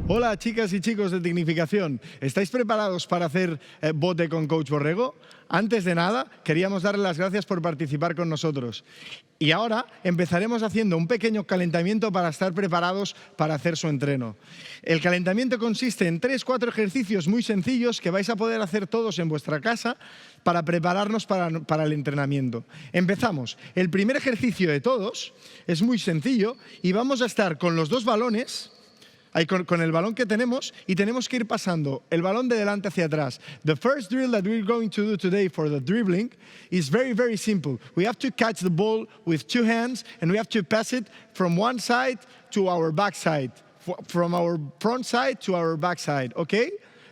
Hola chicas y chicos de Tecnificación, ¿estáis preparados para hacer bote con Coach Borrego? Antes de nada, queríamos darle las gracias por participar con nosotros. Y ahora empezaremos haciendo un pequeño calentamiento para estar preparados para hacer su entreno. El calentamiento consiste en 3-4 ejercicios muy sencillos que vais a poder hacer todos en vuestra casa para prepararnos para el entrenamiento. Empezamos. El primer ejercicio de todos es muy sencillo y vamos a estar con los dos balones, con el balón que tenemos, y tenemos que ir pasando el balón de delante hacia atrás. The first drill that we're going to do today for the dribbling is very, very simple. We have to catch the ball with two hands and we have to pass it from one side to our back side. From our front side to our back side, ¿ok?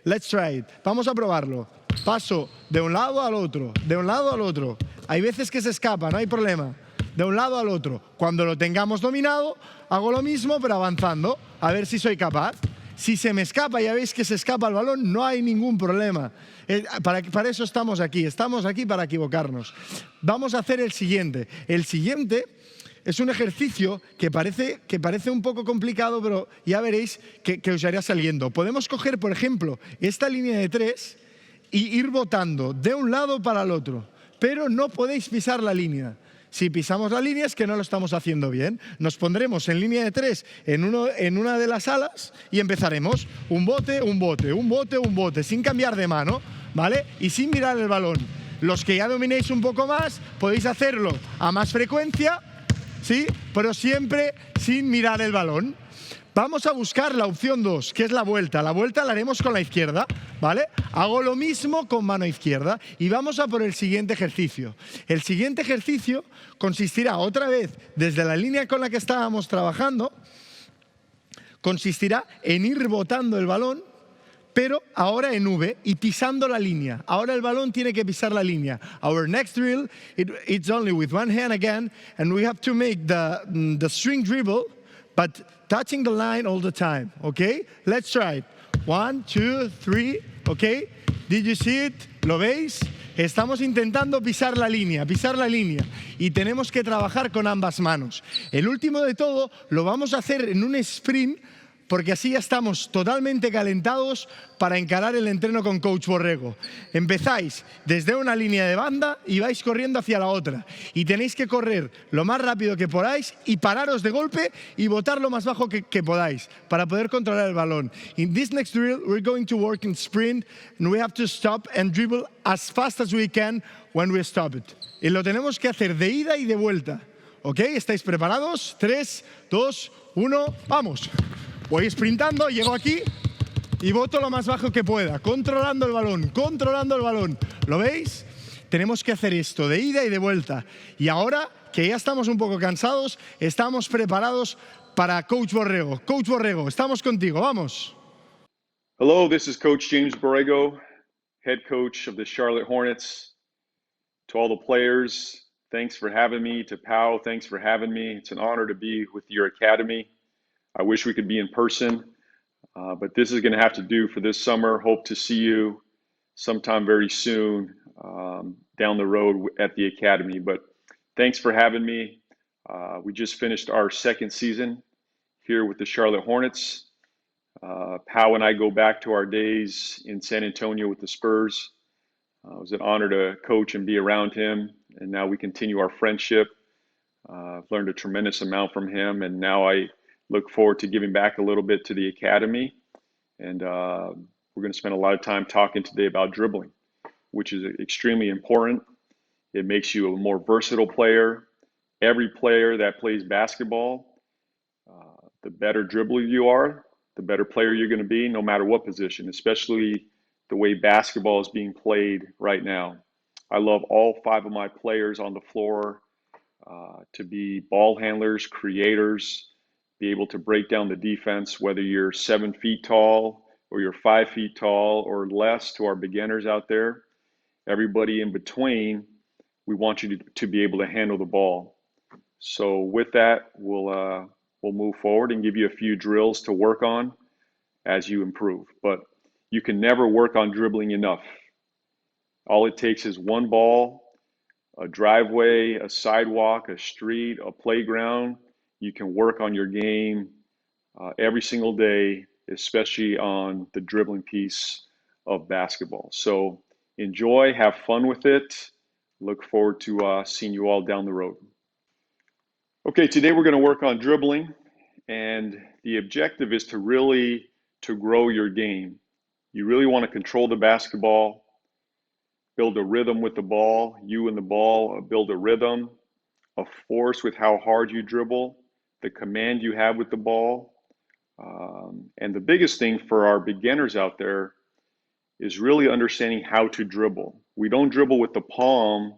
Let's try it. Vamos a probarlo. Paso de un lado al otro, de un lado al otro. Hay veces que se escapa, no hay problema. De un lado al otro. Cuando lo tengamos dominado, hago lo mismo, pero avanzando. A ver si soy capaz. Si se me escapa, ya veis que se escapa el balón, no hay ningún problema. Para eso estamos aquí para equivocarnos. Vamos a hacer el siguiente. El siguiente es un ejercicio que parece un poco complicado, pero ya veréis que os irá saliendo. Podemos coger, por ejemplo, esta línea de 3 y ir botando de un lado para el otro. Pero no podéis pisar la línea. Si pisamos la línea es que no lo estamos haciendo bien. Nos pondremos en línea de 3 en una de las alas y empezaremos un bote, un bote, un bote, un bote, sin cambiar de mano, ¿vale? Y sin mirar el balón. Los que ya dominéis un poco más, podéis hacerlo a más frecuencia, ¿sí? Pero siempre sin mirar el balón. Vamos a buscar la opción 2, que es la vuelta. La vuelta la haremos con la izquierda, ¿vale? Hago lo mismo con mano izquierda y vamos a por el siguiente ejercicio. El siguiente ejercicio consistirá otra vez, desde la línea con la que estábamos trabajando, consistirá en ir botando el balón, pero ahora en V y pisando la línea. Ahora el balón tiene que pisar la línea. Our next drill, it's only with one hand again, and we have to make the string dribble, but touching the line all the time, okay? Let's try it. 1, 2, 3, okay? Did you see it? ¿Lo veis? Estamos intentando pisar la línea. Y tenemos que trabajar con ambas manos. El último de todo lo vamos a hacer en un sprint, porque así ya estamos totalmente calentados para encarar el entreno con Coach Borrego. Empezáis desde una línea de banda y vais corriendo hacia la otra. Y tenéis que correr lo más rápido que podáis y pararos de golpe y botar lo más bajo que podáis para poder controlar el balón. In this next drill, we're going to work in sprint and we have to stop and dribble as fast as we can when we stop it. Y lo tenemos que hacer de ida y de vuelta. ¿Ok? ¿Estáis preparados? 3, 2, 1, ¡vamos! Voy sprintando, llego aquí y boto lo más bajo que pueda, controlando el balón. ¿Lo veis? Tenemos que hacer esto de ida y de vuelta. Y ahora que ya estamos un poco cansados, estamos preparados para Coach Borrego. Coach Borrego, estamos contigo, vamos. Hello, this is Coach James Borrego, head coach of the Charlotte Hornets. To all the players, thanks for having me. To Pau, thanks for having me. It's an honor to be with your academy. I wish we could be in person, but this is going to have to do for this summer. Hope to see you sometime very soon down the road at the academy. But thanks for having me. We just finished our second season here with the Charlotte Hornets. Pau and I go back to our days in San Antonio with the Spurs. It was an honor to coach and be around him, and now we continue our friendship. I've learned a tremendous amount from him, and now I look forward to giving back a little bit to the academy. And we're going to spend a lot of time talking today about dribbling, which is extremely important. It makes you a more versatile player. Every player that plays basketball, the better dribbler you are, the better player you're going to be, no matter what position, especially the way basketball is being played right now. I love all 5 of my players on the floor to be ball handlers, creators, be able to break down the defense, whether you're 7 feet tall or you're 5 feet tall or less. To our beginners out there, everybody in between, we want you to be able to handle the ball. So with that, we'll move forward and give you a few drills to work on as you improve. But you can never work on dribbling enough. All it takes is one ball, a driveway, a sidewalk, a street, a playground. You can work on your game every single day especially on the dribbling piece of basketball. So enjoy, have fun with it. Look forward to seeing you all down the road. Okay, today we're going to work on dribbling, and the objective is to grow your game. You really want to control the basketball, build a rhythm with the ball. You and the ball build a rhythm, a force with how hard you dribble, the command you have with the ball. And the biggest thing for our beginners out there is really understanding how to dribble. We don't dribble with the palm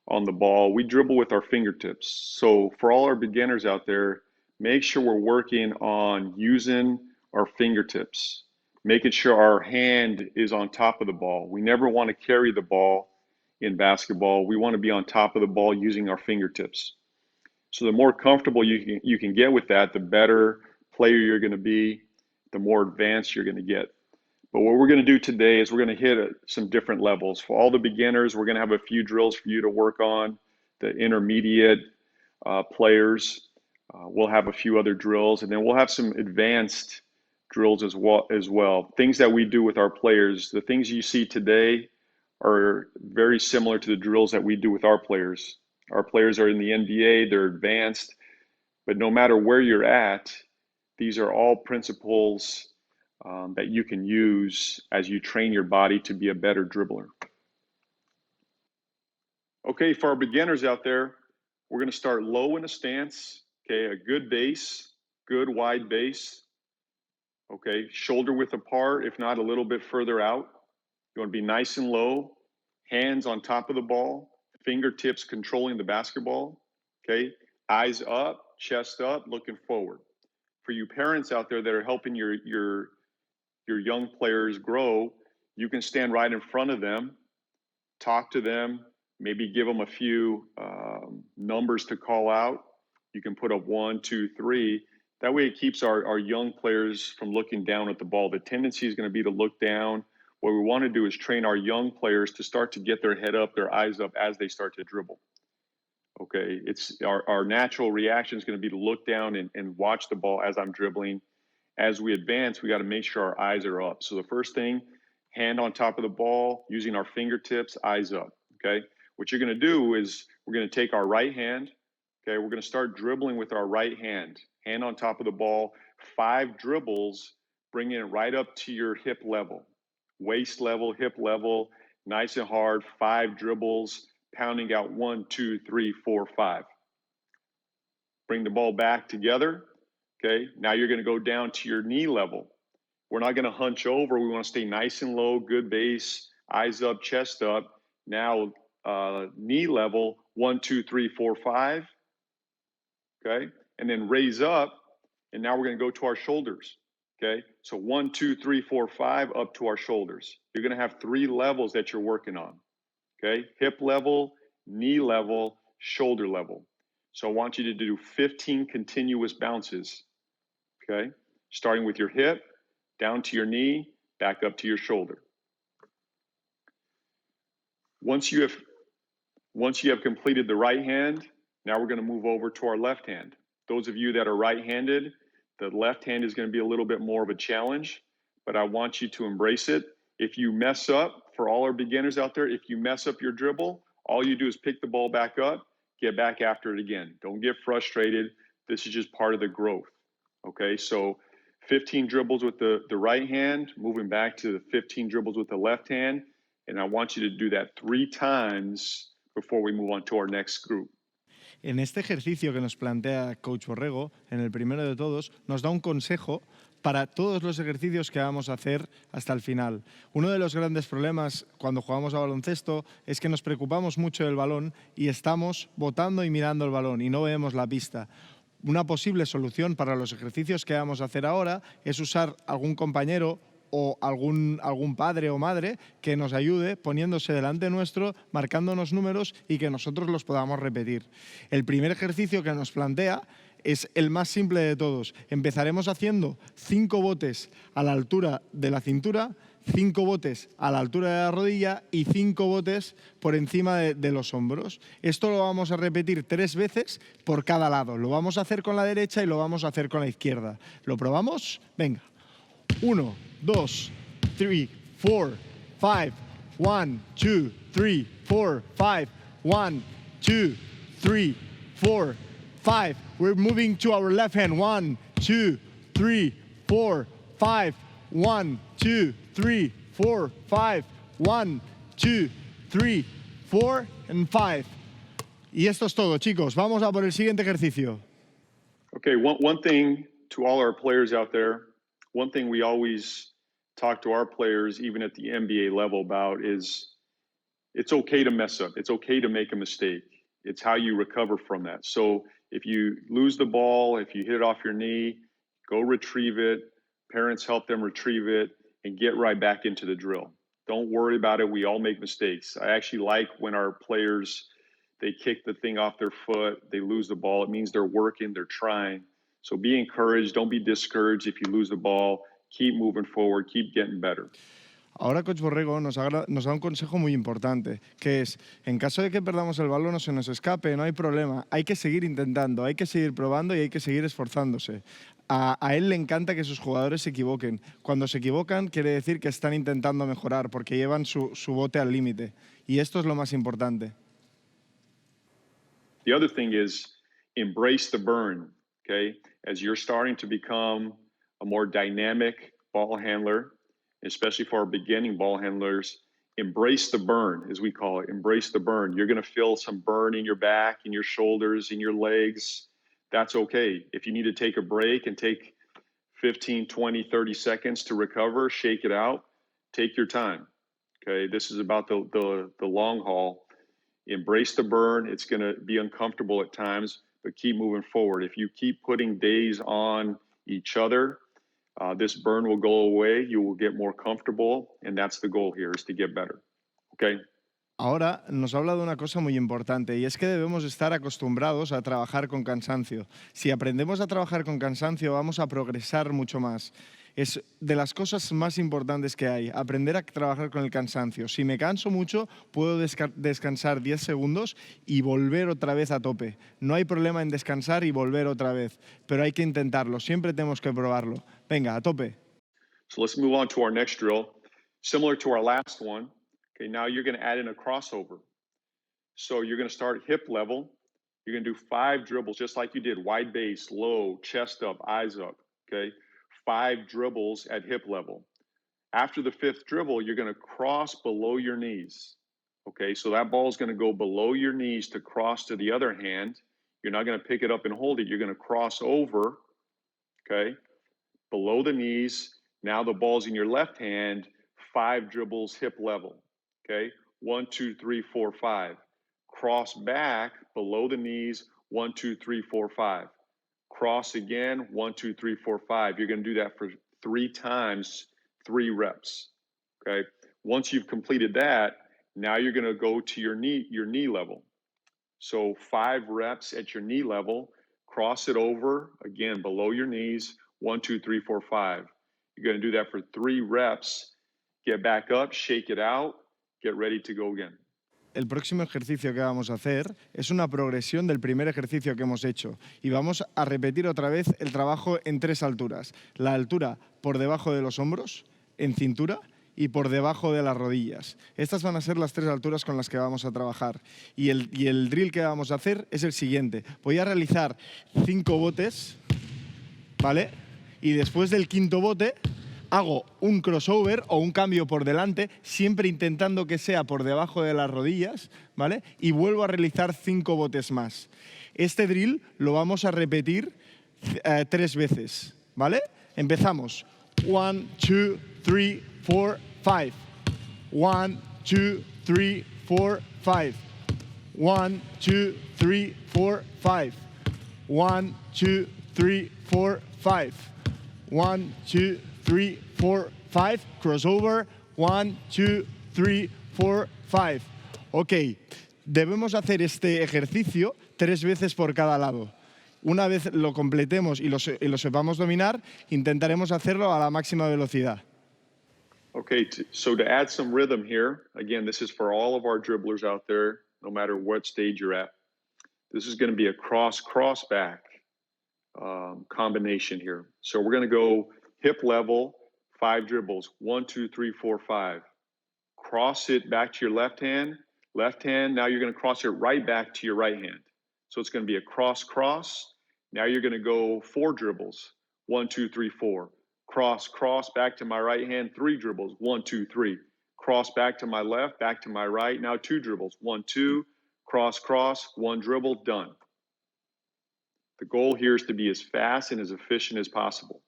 on the ball, we dribble with our fingertips. So for all our beginners out there, make sure we're working on using our fingertips, making sure our hand is on top of the ball. We never want to carry the ball in basketball. We want to be on top of the ball using our fingertips. So the more comfortable you can get with that, the better player you're going to be, the more advanced you're going to get. But what we're going to do today is we're going to hit some different levels. For all the beginners, we're going to have a few drills for you to work on. The intermediate players, we'll have a few other drills, and then we'll have some advanced drills as well. Things that we do with our players. The things you see today are very similar to the drills that we do with our players. Our players are in the NBA, they're advanced, but no matter where you're at, these are all principles that you can use as you train your body to be a better dribbler. Okay, for our beginners out there, we're going to start low in a stance. Okay, a good base, good wide base. Okay, shoulder width apart, if not a little bit further out. You want to be nice and low, hands on top of the ball, fingertips controlling the basketball. Okay, eyes up, chest up, looking forward. For you parents out there that are helping your young players grow, you can stand right in front of them, talk to them, maybe give them a few numbers to call out. You can put up 1, 2, 3. That way it keeps our young players from looking down at the ball. The tendency is going to be to look down. What we want to do is train our young players to start to get their head up, their eyes up as they start to dribble. Okay, it's our natural reaction is going to be to look down and watch the ball as I'm dribbling. As we advance, we got to make sure our eyes are up. So the first thing, hand on top of the ball, using our fingertips, eyes up, okay? What you're going to do is we're going to take our right hand, okay? We're going to start dribbling with our right hand, hand on top of the ball, 5 dribbles, bringing it right up to your hip level, waist level, hip level, nice and hard, 5 dribbles, pounding out 1, 2, 3, 4, 5. Bring the ball back together. Okay, now you're going to go down to your knee level. We're not going to hunch over. We want to stay nice and low, good base, eyes up, chest up. Now, knee level, 1, 2, 3, 4, 5. Okay, and then raise up, and now we're going to go to our shoulders. Okay, so 1, 2, 3, 4, 5 up to our shoulders. You're going to have 3 levels that you're working on. Okay, hip level, knee level, shoulder level. So I want you to do 15 continuous bounces. Okay, starting with your hip, down to your knee, back up to your shoulder. Once you have completed the right hand, now we're going to move over to our left hand. Those of you that are right-handed, the left hand is going to be a little bit more of a challenge, but I want you to embrace it. If you mess up, for all our beginners out there, if you mess up your dribble, all you do is pick the ball back up, get back after it again. Don't get frustrated. This is just part of the growth. Okay, so 15 dribbles with the right hand, moving back to the 15 dribbles with the left hand, and I want you to do that 3 times before we move on to our next group. En este ejercicio que nos plantea Coach Borrego, en el primero de todos, nos da un consejo para todos los ejercicios que vamos a hacer hasta el final. Uno de los grandes problemas cuando jugamos a baloncesto es que nos preocupamos mucho del balón y estamos botando y mirando el balón y no vemos la pista. Una posible solución para los ejercicios que vamos a hacer ahora es usar algún compañero o algún padre o madre que nos ayude poniéndose delante nuestro, marcándonos números y que nosotros los podamos repetir. El primer ejercicio que nos plantea es el más simple de todos. Empezaremos haciendo 5 botes a la altura de la cintura, 5 botes a la altura de la rodilla y 5 botes por encima de los hombros. Esto lo vamos a repetir 3 veces por cada lado. Lo vamos a hacer con la derecha y lo vamos a hacer con la izquierda. ¿Lo probamos? Venga. 1, 2, 3, 4, 5. 1, 2, 3, 4, 5. 1, 2, 3, 4, 5. We're moving to our left hand. 1, 2, 3, 4, 5. 1, 2, 3, 4, 5. 1, 2, 3, 4 and 5. Y esto es todo, chicos. Vamos a por el siguiente ejercicio. Okay, one thing to all our players out there, one thing we always talk to our players, even at the NBA level, about is it's okay to mess up. It's okay to make a mistake. It's how you recover from that. So if you lose the ball, if you hit it off your knee, go retrieve it. Parents help them retrieve it and get right back into the drill. Don't worry about it. We all make mistakes. I actually like when our players, they kick the thing off their foot, they lose the ball. It means they're working, they're trying. So be encouraged. Don't be discouraged if you lose the ball. Keep moving forward. Keep getting better. Ahora Coach Borrego nos da un consejo muy importante, que es, en caso de que perdamos el balón o se nos escape, no hay problema, hay que seguir intentando, hay que seguir probando y hay que seguir esforzándose. A él le encanta que sus jugadores se equivoquen. Cuando se equivocan quiere decir que están intentando mejorar porque llevan su bote al límite. Y esto es lo más importante. The other thing is embrace the burn, okay? As you're starting to become a more dynamic ball handler, especially for our beginning ball handlers, embrace the burn, as we call it. Embrace the burn. You're going to feel some burn in your back, in your shoulders, in your legs. That's okay. If you need to take a break and take 15, 20, 30 seconds to recover, shake it out, take your time. Okay, this is about the long haul. Embrace the burn. It's going to be uncomfortable at times, but keep moving forward. If you keep putting days on each other, this burn will go away. You will get more comfortable, and that's the goal here, is to get better. Okay? Ahora nos habla de una cosa muy importante y es que debemos estar acostumbrados a trabajar con cansancio. Si aprendemos a trabajar con cansancio vamos a progresar mucho más. Es de las cosas más importantes que hay, aprender a trabajar con el cansancio. Si me canso mucho, puedo descansar 10 segundos y volver otra vez a tope. No hay problema en descansar y volver otra vez, pero hay que intentarlo, siempre tenemos que probarlo. Venga, a tope. So let's move on to our next drill. Similar to our last one, okay, now you're going to add in a crossover. So you're going to start hip level. You're going to do 5 dribbles, just like you did, wide base, low, chest up, eyes up, okay? 5 dribbles at hip level. After the 5th dribble, you're going to cross below your knees. Okay, so that ball is going to go below your knees to cross to the other hand. You're not going to pick it up and hold it. You're going to cross over, okay, below the knees. Now the ball's in your left hand, 5 dribbles hip level. Okay, 1, 2, 3, 4, 5. Cross back below the knees, 1, 2, 3, 4, 5. Cross again, 1, 2, 3, 4, 5. You're going to do that for 3 times, 3 reps. Okay. Once you've completed that, now you're going to go to your knee level. So 5 reps at your knee level. Cross it over again below your knees. 1, 2, 3, 4, 5. You're going to do that for 3 reps. Get back up, shake it out, get ready to go again. El próximo ejercicio que vamos a hacer es una progresión del primer ejercicio que hemos hecho y vamos a repetir otra vez el trabajo en 3 alturas. La altura por debajo de los hombros, en cintura y por debajo de las rodillas. Estas van a ser las 3 alturas con las que vamos a trabajar. Y el drill que vamos a hacer es el siguiente. Voy a realizar 5 botes, ¿vale? Y después del 5.º bote hago un crossover o un cambio por delante, siempre intentando que sea por debajo de las rodillas, ¿vale? Y vuelvo a realizar 5 botes más. Este drill lo vamos a repetir 3 veces, ¿vale? Empezamos. 1, 2, 3, 4, 5. 1, 2, 3, 4, 5. 1, 2, 3, 4, 5. 1, 2, 3, 4, 5. 1, 2, 3, 4, 5. Crossover. 1, 2, 3, 4, 5. Ok, debemos hacer este ejercicio 3 veces por cada lado. Una vez lo completemos y lo sepamos dominar, intentaremos hacerlo a la máxima velocidad. Okay, so to add some rhythm here, again, this is for all of our dribblers out there, no matter what stage you're at. This is going to be a cross-back combination here. So we're going to go hip level, 5 dribbles. 1, 2, 3, 4, 5. Cross it back to your left hand. Left hand, now you're going to cross it right back to your right hand. So it's going to be a cross, cross. Now you're going to go 4 dribbles. 1, 2, 3, 4. Cross, cross, back to my right hand. 3 dribbles. 1, 2, 3. Cross back to my left, back to my right. Now 2 dribbles. 1, 2. Cross, cross, 1 dribble, done. The goal here is to be as fast and as efficient as possible.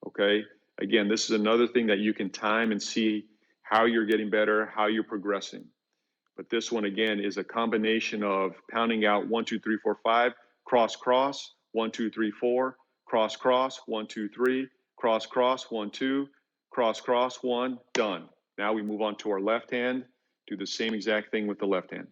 Okay? Again, this is another thing that you can time and see how you're getting better, how you're progressing. But this one, again, is a combination of pounding out 1, 2, 3, 4, 5, cross, cross, 1, 2, 3, 4, cross, cross, 1, 2, 3, cross, cross, 1, 2, cross, cross, 1, done. Now we move on to our left hand, do the same exact thing with the left hand.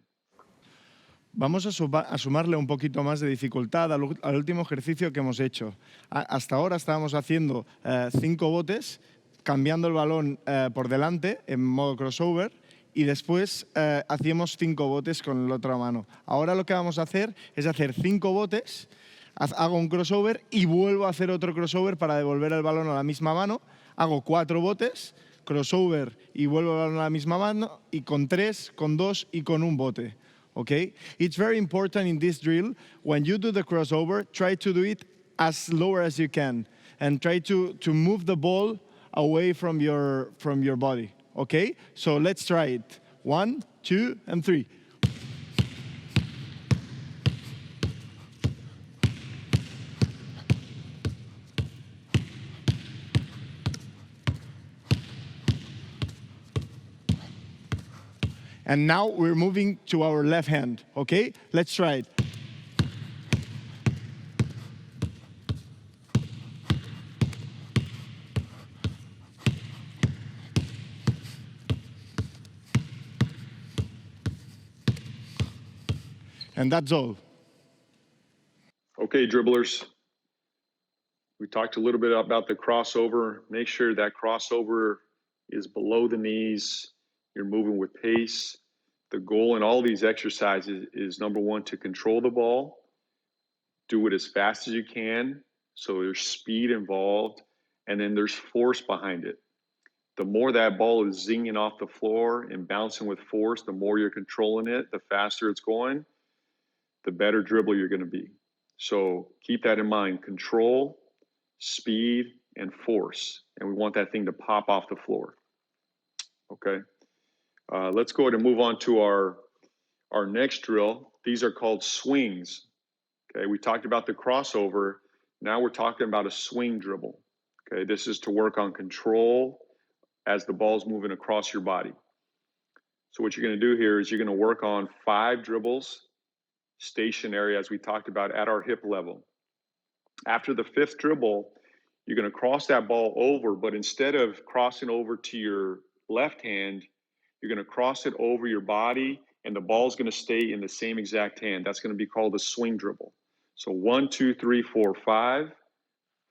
Vamos a sumarle un poquito más de dificultad al último ejercicio que hemos hecho. Hasta ahora estábamos haciendo 5 botes, cambiando el balón por delante en modo crossover, y después hacíamos 5 botes con la otra mano. Ahora lo que vamos a hacer es hacer 5 botes, hago un crossover y vuelvo a hacer otro crossover para devolver el balón a la misma mano. Hago 4 botes, crossover y vuelvo el balón a la misma mano, y con 3, con 2 y con un bote. Okay? It's very important in this drill, when you do the crossover, try to do it as lower as you can and try to move the ball away from your body. Okay? So let's try it. 1, 2, and 3. And now we're moving to our left hand, okay? Let's try it. And that's all. Okay, dribblers. We talked a little bit about the crossover. Make sure that crossover is below the knees. You're moving with pace. The goal in all these exercises is, number one, to control the ball, do it as fast as you can, so there's speed involved, and then there's force behind it. The more that ball is zinging off the floor and bouncing with force, the more you're controlling it, the faster it's going, the better dribbler you're going to be. So keep that in mind: control, speed, and force. And we want that thing to pop off the floor. Okay. Let's go ahead and move on to our next drill. These are called swings. Okay, we talked about the crossover. Now we're talking about a swing dribble. Okay, this is to work on control as the ball's moving across your body. So what you're going to do here is you're going to work on 5 dribbles, stationary, as we talked about, at our hip level. After the 5th dribble, you're going to cross that ball over, but instead of crossing over to your left hand, you're going to cross it over your body, and the ball's going to stay in the same exact hand. That's going to be called a swing dribble. So 1, 2, 3, 4, 5.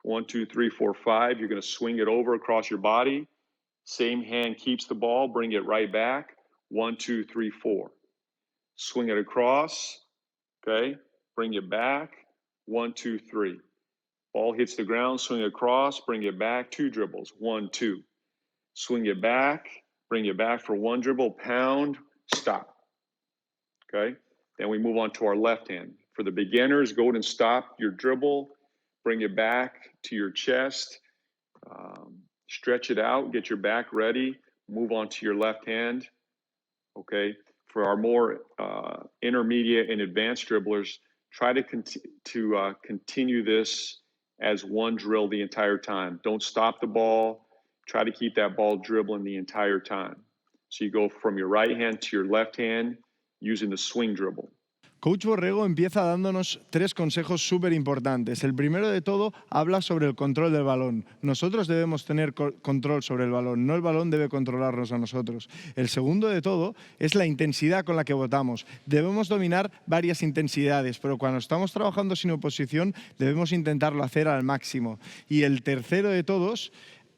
1, 2, 3, 4, 5. You're going to swing it over across your body. Same hand keeps the ball. Bring it right back. 1, 2, 3, 4. Swing it across. Okay. Bring it back. 1, 2, 3. Ball hits the ground. Swing it across. Bring it back. 2 dribbles. 1, 2. Swing it back. Bring it back for 1 dribble. Pound. Stop. Okay. Then we move on to our left hand. For the beginners, go ahead and stop your dribble. Bring it back to your chest. Stretch it out. Get your back ready. Move on to your left hand. Okay. For our more intermediate and advanced dribblers, try to continue this as one drill the entire time. Don't stop the ball. Try to keep that ball dribbling the entire time. So you go from your right hand to your left hand using the swing dribble. Coach Borrego empieza dándonos 3 consejos súper importantes. El primero de todo habla sobre el control del balón. Nosotros debemos tener control sobre el balón, no el balón debe controlarnos a nosotros. El segundo de todo es la intensidad con la que botamos. Debemos dominar varias intensidades, pero cuando estamos trabajando sin oposición debemos intentarlo hacer al máximo. Y el tercero de todos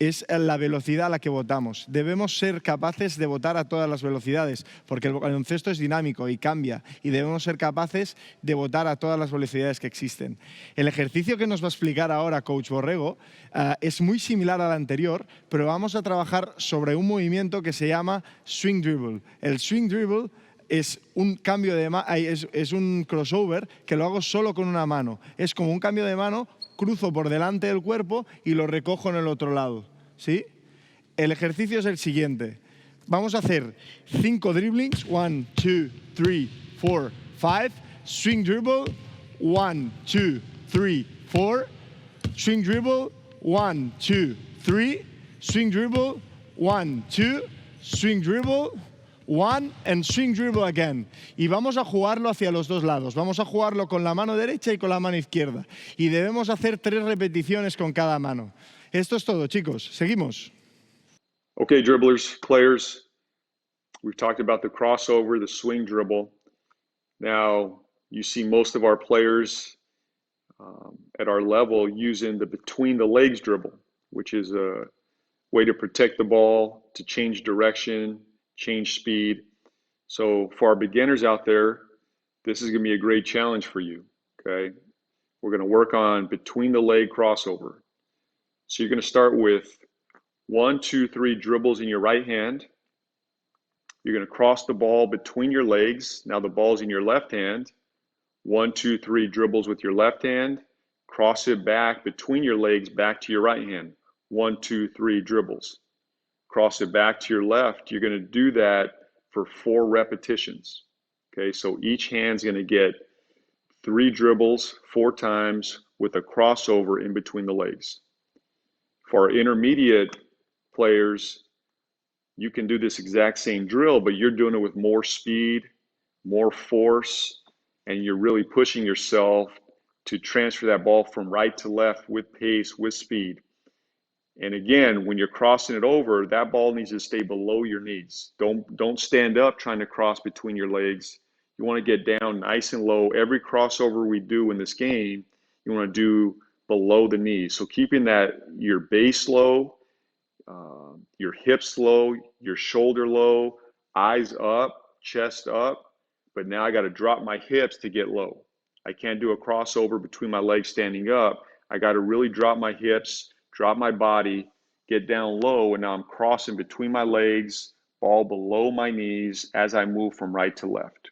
es la velocidad a la que botamos. Debemos ser capaces de botar a todas las velocidades, porque el baloncesto es dinámico y cambia, y debemos ser capaces de botar a todas las velocidades que existen. El ejercicio que nos va a explicar ahora Coach Borrego es muy similar al anterior, pero vamos a trabajar sobre un movimiento que se llama swing dribble. El swing dribble es un cambio de es un crossover que lo hago solo con una mano. Es como un cambio de mano, cruzo por delante del cuerpo y lo recojo en el otro lado, ¿sí? El ejercicio es el siguiente. Vamos a hacer 5 dribblings. 1, 2, 3, 4, 5. Swing dribble. 1, 2, 3, 4. Swing dribble. 1, 2, 3. Swing dribble. 1, 2. Swing dribble. 1 and swing dribble again. Y vamos a jugarlo hacia los dos lados. Vamos a jugarlo con la mano derecha y con la mano izquierda. Y debemos hacer 3 repeticiones con cada mano. Esto es todo, chicos. Seguimos. Okay, dribblers, players, we've talked about the crossover, the swing dribble. Now, you see most of our players at our level using the between the legs dribble, which is a way to protect the ball, to change direction, change speed. So for our beginners out there, this is going to be a great challenge for you, okay? We're going to work on between the leg crossover. So you're going to start with 1, 2, 3 dribbles in your right hand. You're going to cross the ball between your legs. Now the ball's in your left hand. 1, 2, 3 dribbles with your left hand. Cross it back between your legs back to your right hand. 1, 2, 3 dribbles. Cross it back to your left. You're going to do that for 4 repetitions. Okay, so each hand's going to get 3 dribbles 4 times with a crossover in between the legs. For our intermediate players, you can do this exact same drill, but you're doing it with more speed, more force, and you're really pushing yourself to transfer that ball from right to left with pace, with speed. And again, when you're crossing it over, that ball needs to stay below your knees. Don't stand up trying to cross between your legs. You want to get down nice and low. Every crossover we do in this game, you want to do below the knees. So keeping that your base low, your hips low, your shoulder low, eyes up, chest up. But now I got to drop my hips to get low. I can't do a crossover between my legs standing up. I got to really drop my hips, drop my body, get down low, and now I'm crossing between my legs, ball below my knees as I move from right to left.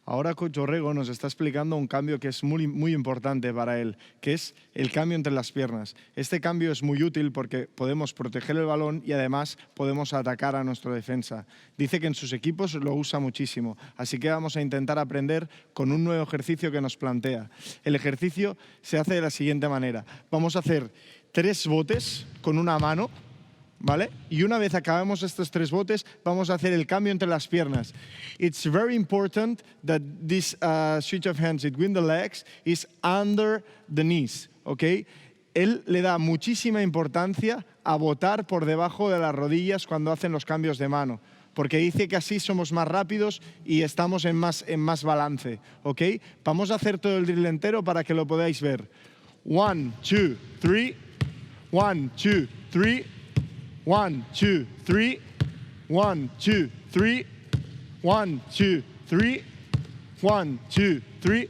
Ahora Coach Borrego nos está explicando un cambio que es muy importante para él, que es el cambio entre las piernas. Este cambio es muy útil porque podemos proteger el balón y además podemos atacar a nuestra defensa. Dice que en sus equipos lo usa muchísimo, así que vamos a intentar aprender con un nuevo ejercicio que nos plantea. El ejercicio se hace de la siguiente manera. Vamos a hacer 3 botes con una mano, ¿vale? Y una vez acabemos estos 3 botes, vamos a hacer el cambio entre las piernas. It's very important that this switch of hands between the legs is under the knees, ¿ok? Él le da muchísima importancia a botar por debajo de las rodillas cuando hacen los cambios de mano, porque dice que así somos más rápidos y estamos en más balance, ¿ok? Vamos a hacer todo el drill entero para que lo podáis ver. 1, 2, 3, 1, 2, 3, 1, 2, 3, 1, 2, 3, 1, 2, 3, 1, 2, 3.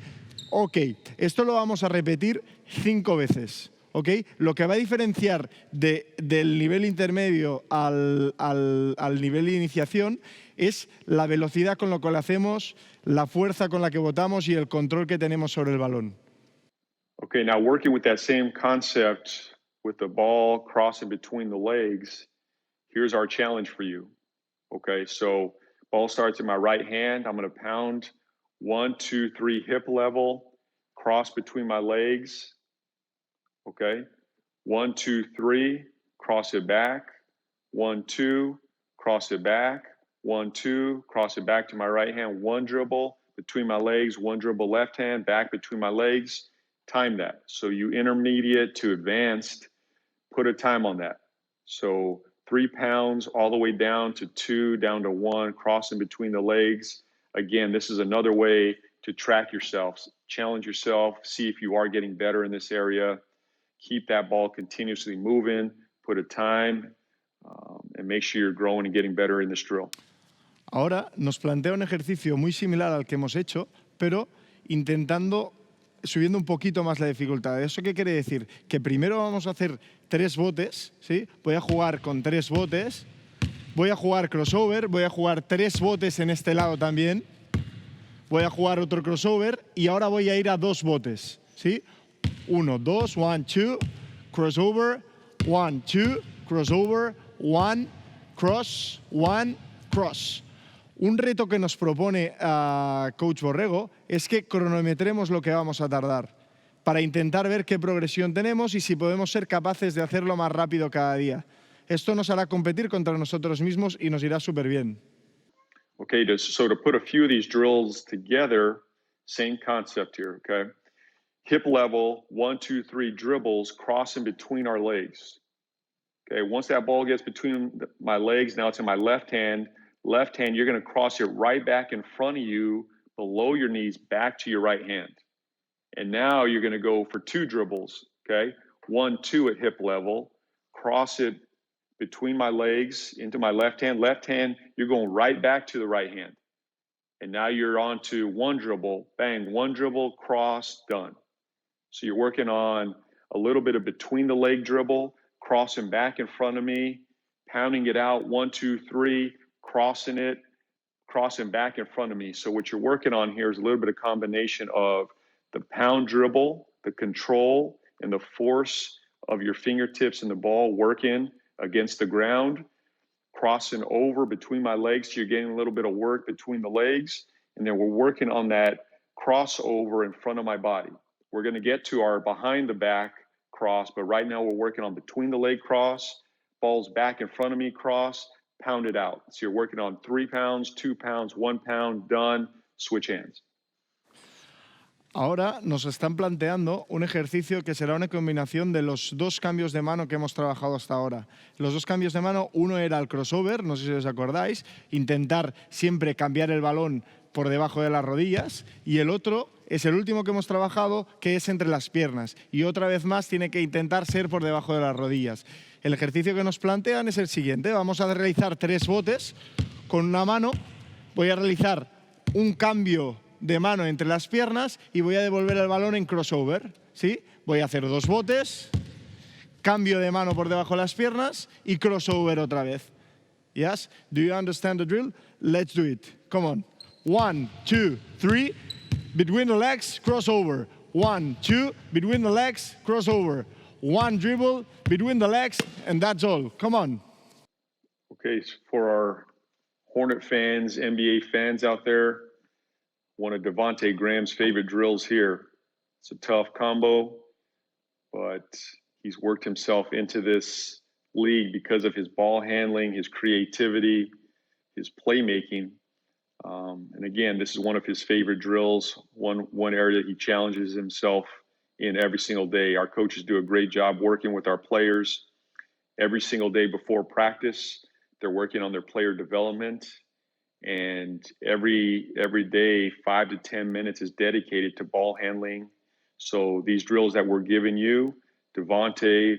Ok, esto lo vamos a repetir 5 veces. ¿Ok? Lo que va a diferenciar del nivel intermedio al nivel de iniciación es la velocidad con la que lo hacemos, la fuerza con la que botamos y el control que tenemos sobre el balón. Okay, now working with that same concept with the ball crossing between the legs, here's our challenge for you. Okay, so ball starts in my right hand. I'm going to pound 1, 2, 3 hip level, cross between my legs. Okay, 1, 2, 3, cross it back. 1, 2, cross it back. 1, 2, cross it back to my right hand. 1 dribble between my legs. 1 dribble left hand, back between my legs. Time that. So you intermediate to advanced, put a time on that. So 3 pounds all the way down to 2, down to 1, crossing between the legs. Again, this is another way to track yourself, challenge yourself, see if you are getting better in this area. Keep that ball continuously moving, put a time, and make sure you're growing and getting better in this drill. Ahora nos plantea un ejercicio muy similar al que hemos hecho, pero subiendo un poquito más la dificultad. ¿Eso qué quiere decir? Que primero vamos a hacer 3 botes, ¿sí? Voy a jugar con 3 botes, voy a jugar crossover, voy a jugar 3 botes en este lado también, voy a jugar otro crossover y ahora voy a ir a 2 botes, ¿sí? 1, 2, 1, 2, crossover, 1, 2, crossover, 1, cross, 1, cross. Un reto que nos propone Coach Borrego es que cronometremos lo que vamos a tardar para intentar ver qué progresión tenemos y si podemos ser capaces de hacerlo más rápido cada día. Esto nos hará competir contra nosotros mismos y nos irá súper bien. Okay, so to put a few of these drills together, same concept here, okay? Hip level, 1, 2, 3 dribbles, crossing between our legs. Okay, once that ball gets between my legs, now it's in my left hand. Left hand, you're going to cross it right back in front of you, below your knees, back to your right hand. And now you're going to go for 2 dribbles, okay? 1, 2 at hip level, cross it between my legs into my left hand. Left hand, you're going right back to the right hand. And now you're on to 1 dribble, bang, 1 dribble, cross, done. So you're working on a little bit of between the leg dribble, crossing back in front of me, pounding it out, 1, 2, 3, crossing it, crossing back in front of me. So what you're working on here is a little bit of combination of the pound dribble, the control, and the force of your fingertips and the ball working against the ground, crossing over between my legs. So you're getting a little bit of work between the legs. And then we're working on that crossover in front of my body. We're going to get to our behind the back cross, but right now we're working on between the leg cross, balls back in front of me cross, pound it out. So you're working on 3 pounds, 2 pounds, 1 pound, done, switch hands. Ahora nos están planteando un ejercicio que será una combinación de los 2 cambios de mano que hemos trabajado hasta ahora. Los 2 cambios de mano, uno era el crossover, no sé si os acordáis, intentar siempre cambiar el balón por debajo de las rodillas, y el otro es el último que hemos trabajado, que es entre las piernas, y otra vez más tiene que intentar ser por debajo de las rodillas. El ejercicio que nos plantean es el siguiente: vamos a realizar 3 botes con una mano, voy a realizar un cambio de mano entre las piernas y voy a devolver el balón en crossover, ¿sí? Voy a hacer 2 botes, cambio de mano por debajo de las piernas y crossover otra vez. Yes? Do you understand the drill? Let's do it. Come on. 1, 2, 3, between the legs, crossover. 1, 2, between the legs, crossover. 1 dribble, between the legs, and that's all. Come on. Okay, so for our Hornet fans, NBA fans out there, one of Devontae Graham's favorite drills here. It's a tough combo, but he's worked himself into this league because of his ball handling, his creativity, his playmaking. And again, this is one of his favorite drills, one area he challenges himself in every single day. Our coaches do a great job working with our players every single day before practice. They're working on their player development. And every day, 5 to 10 minutes is dedicated to ball handling. So these drills that we're giving you, Devontae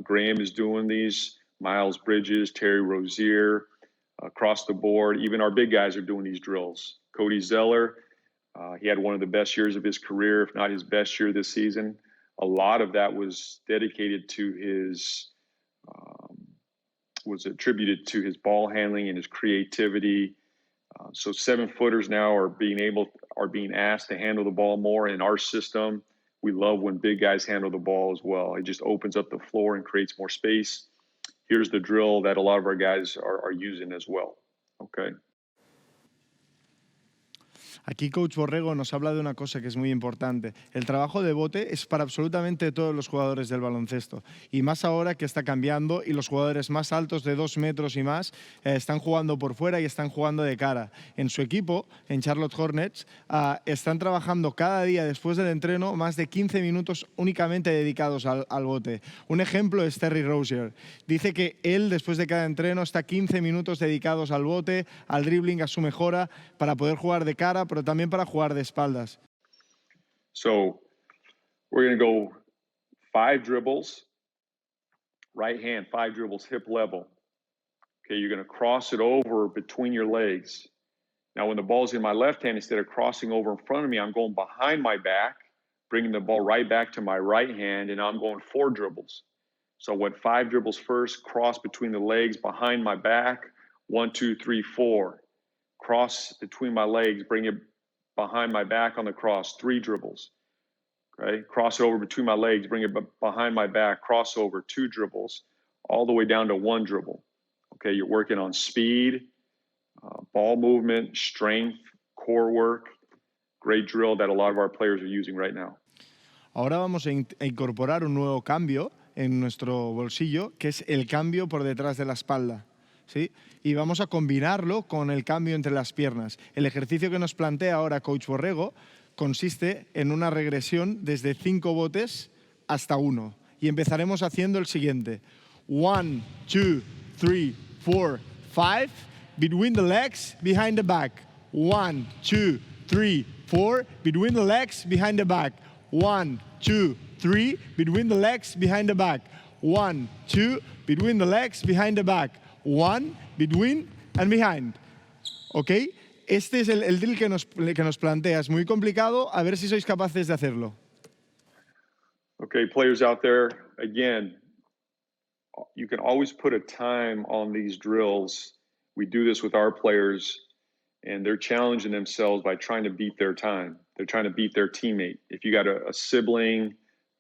Graham is doing these, Miles Bridges, Terry Rozier, across the board. Even our big guys are doing these drills. Cody Zeller, he had one of the best years of his career, if not his best year this season. A lot of that was dedicated to his was attributed to his ball handling and his creativity. So 7-footers now are being asked to handle the ball more in our system. We love when big guys handle the ball as well. It just opens up the floor and creates more space. Here's the drill that a lot of our guys are using as well. Okay. Aquí Coach Borrego nos habla de una cosa que es muy importante. El trabajo de bote es para absolutamente todos los jugadores del baloncesto. Y más ahora que está cambiando y los jugadores más altos de 2 metros y más están jugando por fuera y están jugando de cara. En su equipo, en Charlotte Hornets, están trabajando cada día después del entreno más de 15 minutos únicamente dedicados al bote. Un ejemplo es Terry Rozier. Dice que él, después de cada entreno, está 15 minutos dedicados al bote, al dribbling, a su mejora, para poder jugar de cara, pero también para jugar de espaldas. So we're going to go 5 dribbles, right hand, 5 dribbles, hip level. Okay, you're going to cross it over between your legs. Now, when the ball's in my left hand, instead of crossing over in front of me, I'm going behind my back, bringing the ball right back to my right hand, and I'm going 4 dribbles. So I went 5 dribbles first, cross between the legs, behind my back, 1, 2, 3, 4. Cross between my legs, bring it behind my back on the cross, 3 dribbles. Okay, cross it over between my legs, bring it behind my back, crossover, 2 dribbles, all the way down to 1 dribble. Okay, you're working on speed, ball movement, strength, core work. Great drill that a lot of our players are using right now. Ahora vamos a incorporar un nuevo cambio en nuestro bolsillo, que es el cambio por detrás de la espalda, ¿sí? Y vamos a combinarlo con el cambio entre las piernas. El ejercicio que nos plantea ahora Coach Borrego consiste en una regresión desde 5 botes hasta 1. Y empezaremos haciendo el siguiente. 1, 2, 3, 4, 5. Between the legs, behind the back. 1, 2, 3, 4. Between the legs, behind the back. 1, 2, 3. Between the legs, behind the back. 1, 2. Between the legs, behind the back. 1, between and behind. ¿Ok? Este es el drill que nos plantea. Es muy complicado. A ver si sois capaces de hacerlo. Okay, players out there, again, you can always put a time on these drills. We do this with our players, and they're challenging themselves by trying to beat their time. They're trying to beat their teammate. If you got a sibling,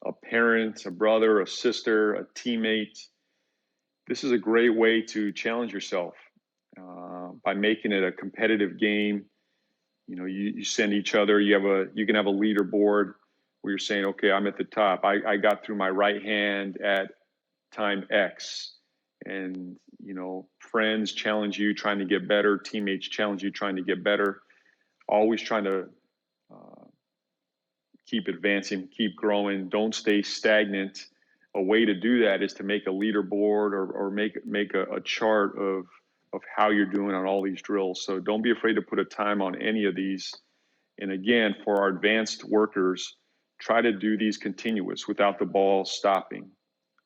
a parent, a brother, a sister, a teammate, this is a great way to challenge yourself by making it a competitive game. You know, you send each other. You can have a leaderboard where you're saying, okay, I'm at the top. I got through my right hand at time X. And, you know, friends challenge you trying to get better. Teammates challenge you trying to get better. Always trying to keep advancing, keep growing. Don't stay stagnant. A way to do that is to make a leaderboard or make a chart of how you're doing on all these drills. So don't be afraid to put a time on any of these. And again, for our advanced workers, try to do these continuous without the ball stopping.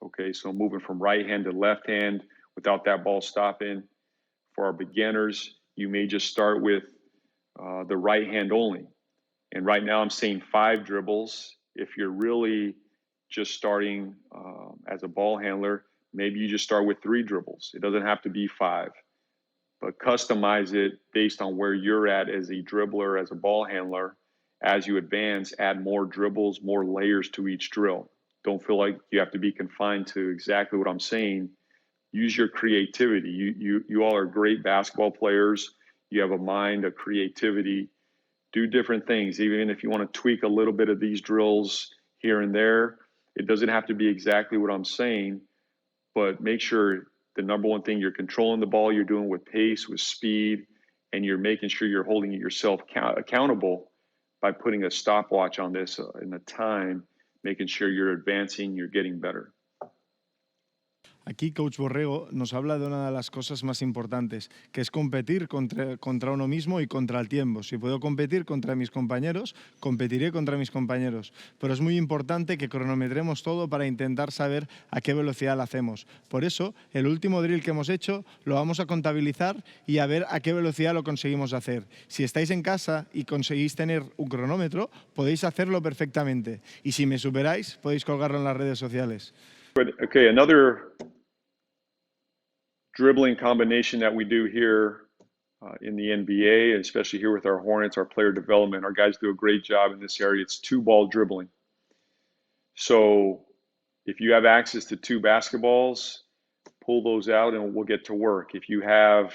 Okay, so moving from right hand to left hand without that ball stopping. For our beginners, you may just start with the right hand only. And right now I'm saying 5 dribbles. If you're really just starting as a ball handler, maybe you just start with 3 dribbles. It doesn't have to be 5. But customize it based on where you're at as a dribbler, as a ball handler. As you advance, add more dribbles, more layers to each drill. Don't feel like you have to be confined to exactly what I'm saying. Use your creativity. You all are great basketball players. You have a mind of creativity. Do different things. Even if you want to tweak a little bit of these drills here and there, it doesn't have to be exactly what I'm saying, but make sure the number one thing, you're controlling the ball, you're doing with pace, with speed, and you're making sure you're holding yourself accountable by putting a stopwatch on this in the time, making sure you're advancing, you're getting better. Aquí Coach Borrego nos habla de una de las cosas más importantes, que es competir contra uno mismo y contra el tiempo. Si puedo competir contra mis compañeros, competiré contra mis compañeros. Pero es muy importante que cronometremos todo para intentar saber a qué velocidad lo hacemos. Por eso, el último drill que hemos hecho lo vamos a contabilizar y a ver a qué velocidad lo conseguimos hacer. Si estáis en casa y conseguís tener un cronómetro, podéis hacerlo perfectamente. Y si me superáis, podéis colgarlo en las redes sociales. Okay, another dribbling combination that we do here in the NBA, especially here with our Hornets, our player development. Our guys do a great job in this area. It's 2-ball dribbling. So if you have access to 2 basketballs, pull those out and we'll get to work. If you have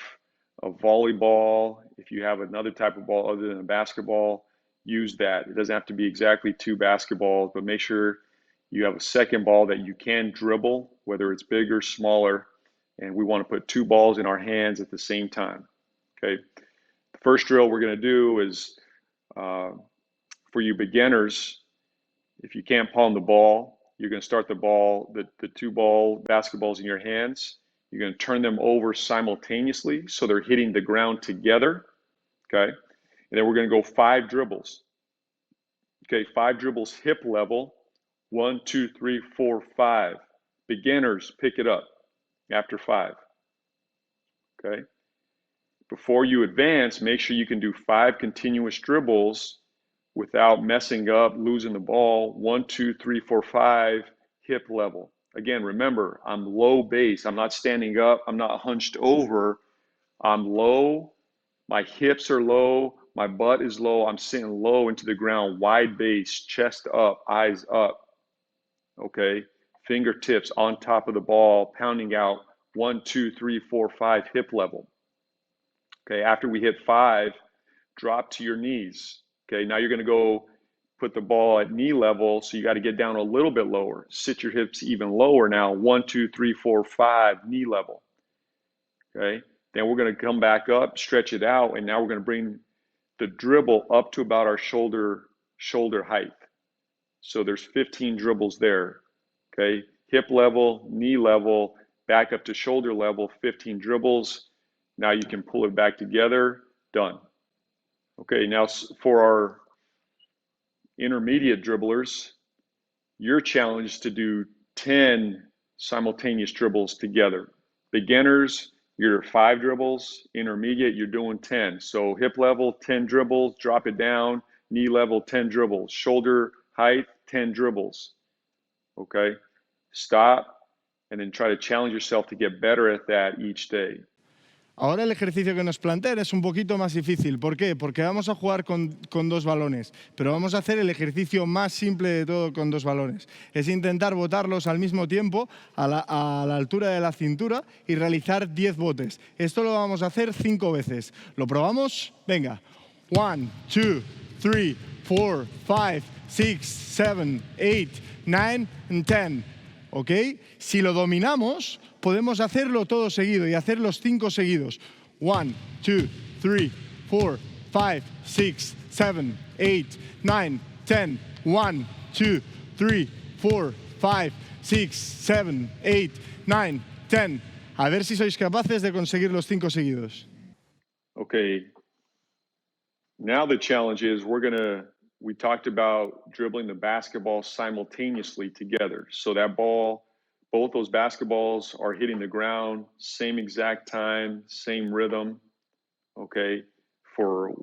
a volleyball, if you have another type of ball other than a basketball, use that. It doesn't have to be exactly 2 basketballs, but make sure you have a second ball that you can dribble, whether it's bigger, smaller, and we want to put 2 balls in our hands at the same time. Okay. The first drill we're going to do is for you beginners, if you can't palm the ball, you're going to start the ball, the 2 basketballs in your hands. You're going to turn them over simultaneously so they're hitting the ground together. Okay. And then we're going to go 5 dribbles. Okay. 5 dribbles hip level. 1, 2, 3, 4, 5. Beginners, pick it up after 5. Okay. Before you advance, make sure you can do 5 continuous dribbles without messing up, losing the ball. 1, 2, 3, 4, 5, hip level. Again, remember, I'm low base. I'm not standing up. I'm not hunched over. I'm low. My hips are low. My butt is low. I'm sitting low into the ground, wide base, chest up, eyes up. Okay. Fingertips on top of the ball, pounding out 1, 2, 3, 4, 5, hip level. Okay. After we hit 5, drop to your knees. Okay. Now you're going to go put the ball at knee level. So you got to get down a little bit lower. Sit your hips even lower now. 1, 2, 3, 4, 5, knee level. Okay. Then we're going to come back up, stretch it out, and now we're going to bring the dribble up to about our shoulder height. So there's 15 dribbles there. Okay. Hip level, knee level, back up to shoulder level, 15 dribbles. Now you can pull it back together. Done. Okay. Now for our intermediate dribblers, your challenge is to do 10 simultaneous dribbles together. Beginners, you're 5 dribbles. Intermediate, you're doing 10. So hip level, 10 dribbles, drop it down. Knee level, 10 dribbles. Shoulder height, 10 dribbles. Okay? Stop, and then try to challenge yourself to get better at that each day. Ahora el ejercicio que nos plantean es un poquito más difícil. ¿Por qué? Porque vamos a jugar con 2 balones, pero vamos a hacer el ejercicio más simple de todo con 2 balones. Es intentar botarlos al mismo tiempo a la altura de la cintura y realizar 10 botes. Esto lo vamos a hacer 5 veces. ¿Lo probamos? Venga. 1, 2, 3, 4, 5, 6, 7, 8, 9 y 10. ¿Ok? Si lo dominamos, podemos hacerlo todo seguido y hacer los 5 seguidos. 1, 2, 3, 4, 5, 6, 7, 8, 9, 10. 1, 2, 3, 4, 5, 6, 7, 8, 9, 10. A ver si sois capaces de conseguir los 5 seguidos. Okay. Now the challenge is we talked about dribbling the basketball simultaneously together. So that ball, both those basketballs are hitting the ground, same exact time, same rhythm, okay, for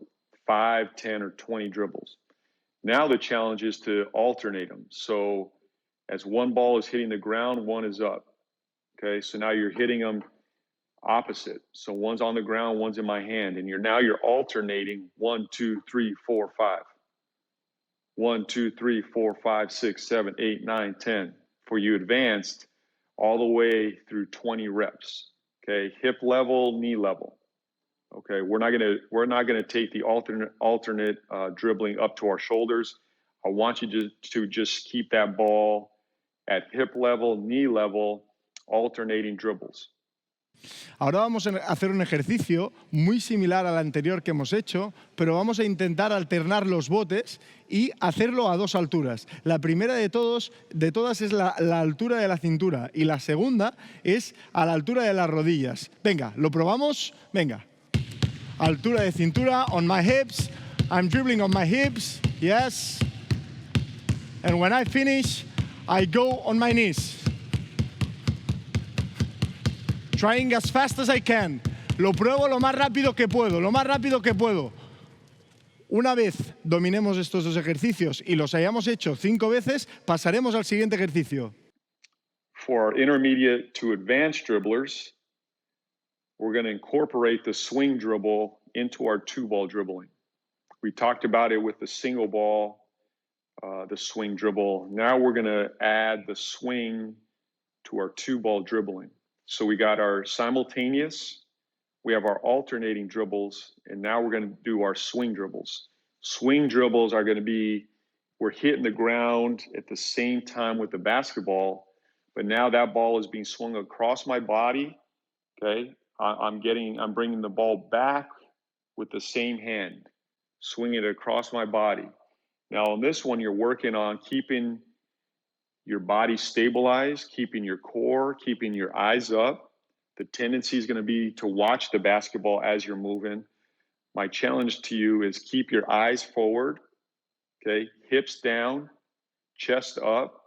5, 10, or 20 dribbles. Now the challenge is to alternate them. So as one ball is hitting the ground, one is up. Okay, so now you're hitting them opposite. So one's on the ground, one's in my hand, and you're alternating 1, 2, 3, 4, 5. 1, 2, 3, 4, 5, 6, 7, 8, 9, 10. For you advanced all the way through 20 reps. Okay, hip level, knee level. Okay, we're not gonna take the alternate dribbling up to our shoulders. I want you to just keep that ball at hip level, knee level, alternating dribbles. Ahora vamos a hacer un ejercicio muy similar al anterior que hemos hecho, pero vamos a intentar alternar los botes y hacerlo a 2 alturas. La primera de todas es la altura de la cintura y la segunda es a la altura de las rodillas. Venga, ¿lo probamos? Venga. Altura de cintura, on my hips. I'm dribbling on my hips, yes. And when I finish, I go on my knees. Trying as fast as I can. Lo pruebo lo más rápido que puedo, lo más rápido que puedo. Una vez dominemos estos 2 ejercicios y los hayamos hecho 5 veces, pasaremos al siguiente ejercicio. For our intermediate to advanced dribblers, we're going to incorporate the swing dribble into our 2-ball dribbling. We talked about it with the single ball, the swing dribble. Now we're going to add the swing to our 2-ball dribbling. So we got our simultaneous, we have our alternating dribbles, and now we're going to do our swing dribbles. Swing dribbles are going to be, we're hitting the ground at the same time with the basketball, but now that ball is being swung across my body, okay? I'm bringing the ball back with the same hand, swinging it across my body. Now on this one, you're working on keeping your body stabilized, keeping your core, keeping your eyes up. The tendency is going to be to watch the basketball as you're moving. My challenge to you is keep your eyes forward, okay? Hips down, chest up,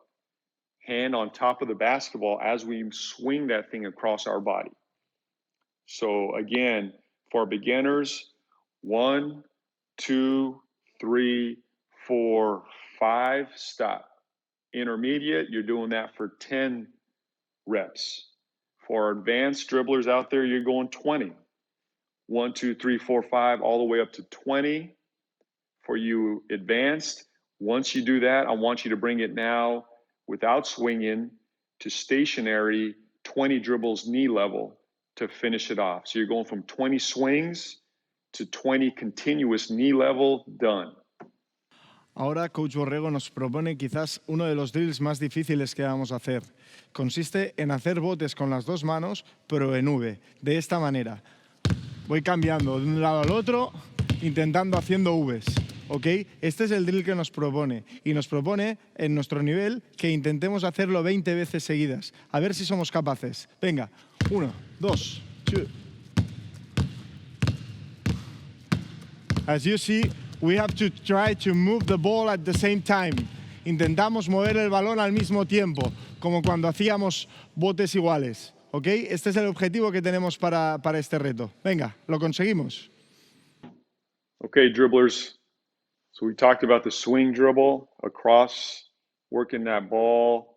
hand on top of the basketball as we swing that thing across our body. So again, for beginners, 1, 2, 3, 4, 5, stop. Intermediate, you're doing that for 10 reps. For advanced dribblers out there, you're going 20. 1, 2, 3, 4, 5, all the way up to 20. For you advanced, once you do that, I want you to bring it now without swinging to stationary 20 dribbles knee level to finish it off. So you're going from 20 swings to 20 continuous knee level, done. Ahora Coach Borrego nos propone quizás uno de los drills más difíciles que vamos a hacer. Consiste en hacer botes con las dos manos, pero en V, de esta manera. Voy cambiando de un lado al otro, intentando haciendo Vs. ¿Ok? Este es el drill que nos propone. Y nos propone, en nuestro nivel, que intentemos hacerlo 20 veces seguidas. A ver si somos capaces. Venga, 1, 2, 2. As you see, we have to try to move the ball at the same time. Intentamos mover el balón al mismo tiempo, como cuando hacíamos botes iguales. ¿Ok? Este es el objetivo que tenemos para este reto. Venga, lo conseguimos. Okay, dribblers. So we talked about the swing dribble across, working that ball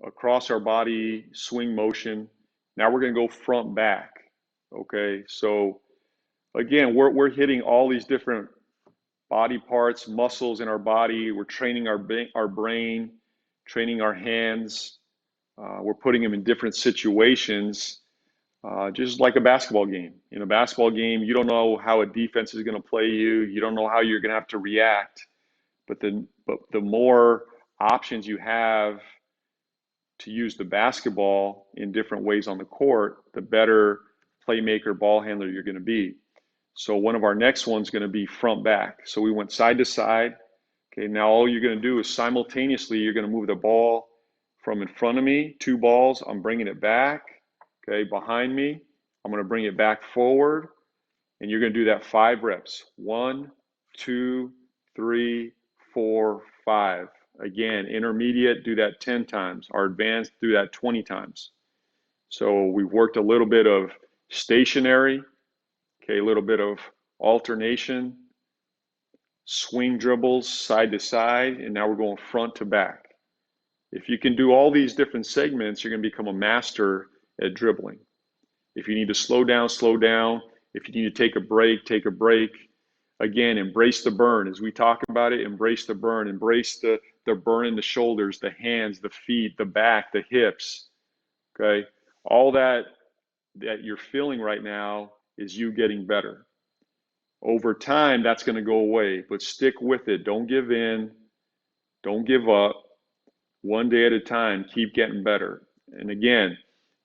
across our body, swing motion. Now we're going to go front back. Okay, so again, we're hitting all these different body parts, muscles in our body. We're training our brain, training our hands. We're putting them in different situations, just like a basketball game. In a basketball game, you don't know how a defense is going to play you. You don't know how you're going to have to react. But the more options you have to use the basketball in different ways on the court, the better playmaker, ball handler you're going to be. So one of our next ones is going to be front back. So we went side to side. Okay, now all you're going to do is simultaneously, you're going to move the ball from in front of me, 2 balls. I'm bringing it back. Okay, behind me, I'm going to bring it back forward. And you're going to do that 5 reps. 1, 2, 3, 4, 5. Again, intermediate, do that 10 times. Our advanced, do that 20 times. So we've worked a little bit of stationary, okay, a little bit of alternation, swing dribbles side to side, and now we're going front to back. If you can do all these different segments, you're going to become a master at dribbling. If you need to slow down, slow down. If you need to take a break, take a break. Again, embrace the burn. As we talk about it, embrace the burn. Embrace the burn in the shoulders, the hands, the feet, the back, the hips. Okay? All that you're feeling right now is you getting better. Over time, that's going to go away, but stick with it. Don't give in. Don't give up. One day at a time, keep getting better. And again,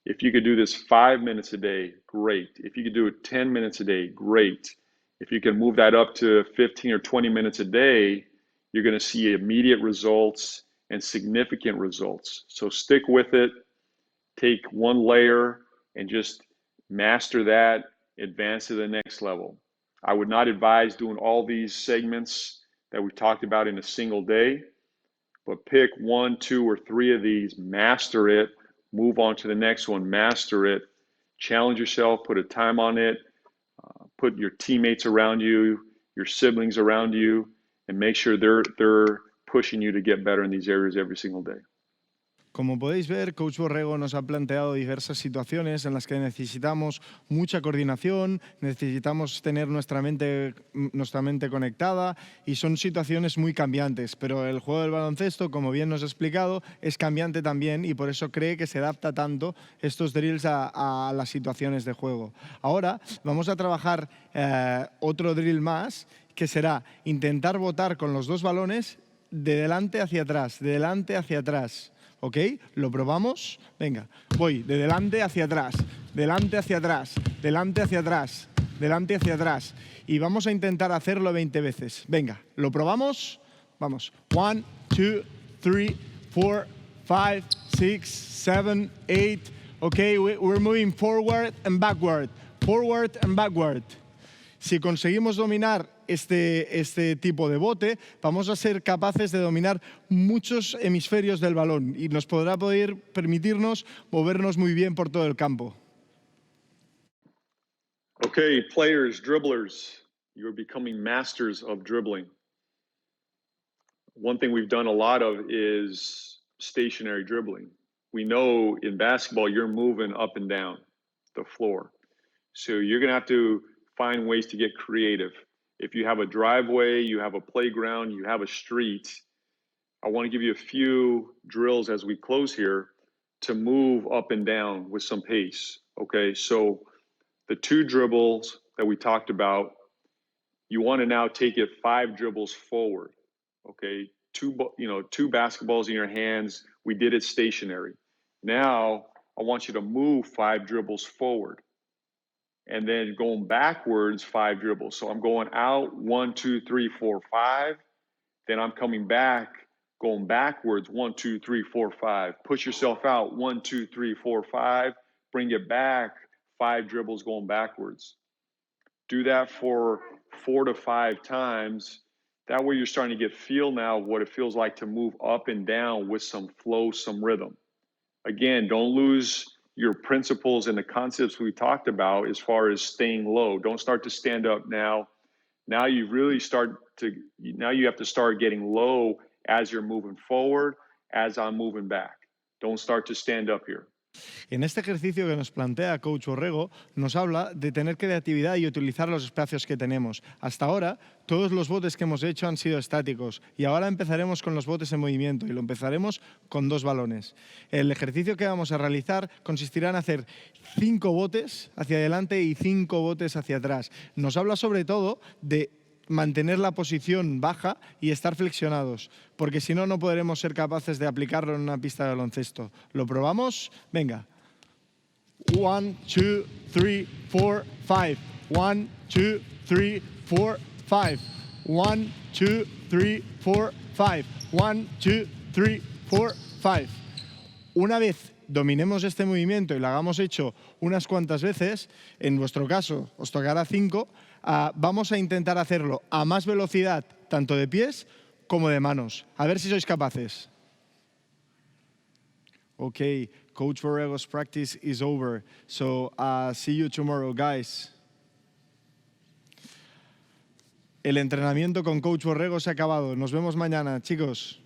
if you could do this 5 minutes a day, great. If you could do it 10 minutes a day, great. If you can move that up to 15 or 20 minutes a day, you're going to see immediate results and significant results. So stick with it. Take one layer and just master that, advance to the next level. I would not advise doing all these segments that we talked about in a single day, but pick 1, 2, or 3 of these, master it, move on to the next one, master it, challenge yourself, put a time on it, put your teammates around you, your siblings around you, and make sure they're pushing you to get better in these areas every single day. Como podéis ver, Coach Borrego nos ha planteado diversas situaciones en las que necesitamos mucha coordinación, necesitamos tener nuestra mente conectada y son situaciones muy cambiantes, pero el juego del baloncesto, como bien nos ha explicado, es cambiante también y por eso cree que se adapta tanto estos drills a las situaciones de juego. Ahora vamos a trabajar otro drill más, que será intentar botar con los 2 balones de delante hacia atrás, de delante hacia atrás. ¿Ok? ¿Lo probamos? Venga, voy de delante hacia atrás, delante hacia atrás, delante hacia atrás, delante hacia atrás. Y vamos a intentar hacerlo 20 veces. Venga, ¿lo probamos? Vamos. 1, 2, 3, 4, 5, 6, 7, 8. Ok, we're moving forward and backward. Forward and backward. Si conseguimos dominar este tipo de bote, vamos a ser capaces de dominar muchos hemisferios del balón y nos podrá permitirnos movernos muy bien por todo el campo. Okay, players, dribblers, you're becoming masters of dribbling. One thing we've done a lot of is stationary dribbling. We know in basketball, you're moving up and down the floor. So you're going to have to find ways to get creative. If you have a driveway, you have a playground, you have a street, I want to give you a few drills as we close here to move up and down with some pace. Okay, so the 2 dribbles that we talked about, you want to now take it 5 dribbles forward. Okay, 2 basketballs in your hands. We did it stationary. Now I want you to move 5 dribbles forward, and then going backwards 5 dribbles. So I'm going out 1, 2, 3, 4, 5. Then I'm coming back, going backwards 1, 2, 3, 4, 5. Push yourself out 1, 2, 3, 4, 5. Bring it back 5 dribbles going backwards. Do that for 4 to 5 times. That way you're starting to get feel now of what it feels like to move up and down with some flow, some rhythm. Again, don't lose your principles and the concepts we talked about as far as staying low. Don't start to stand up now. Now you have to start getting low as you're moving forward, as I'm moving back. Don't start to stand up here. En este ejercicio que nos plantea Coach Borrego, nos habla de tener creatividad y utilizar los espacios que tenemos. Hasta ahora, todos los botes que hemos hecho han sido estáticos y ahora empezaremos con los botes en movimiento y lo empezaremos con 2 balones. El ejercicio que vamos a realizar consistirá en hacer 5 botes hacia adelante y 5 botes hacia atrás. Nos habla sobre todo de mantener la posición baja y estar flexionados, porque si no, no podremos ser capaces de aplicarlo en una pista de baloncesto. ¿Lo probamos? Venga. 1, 2, 3, 4, 5. 1, 2, 3, 4, 5. 1, 2, 3, 4, 5. 1, 2, 3, 4, 5. Una vez dominemos este movimiento y lo hagamos hecho unas cuantas veces, en vuestro caso os tocará 5, vamos a intentar hacerlo a más velocidad, tanto de pies como de manos. A ver si sois capaces. Okay, Coach Borrego's practice is over. So, see you tomorrow, guys. El entrenamiento con Coach Borrego se ha acabado. Nos vemos mañana, chicos.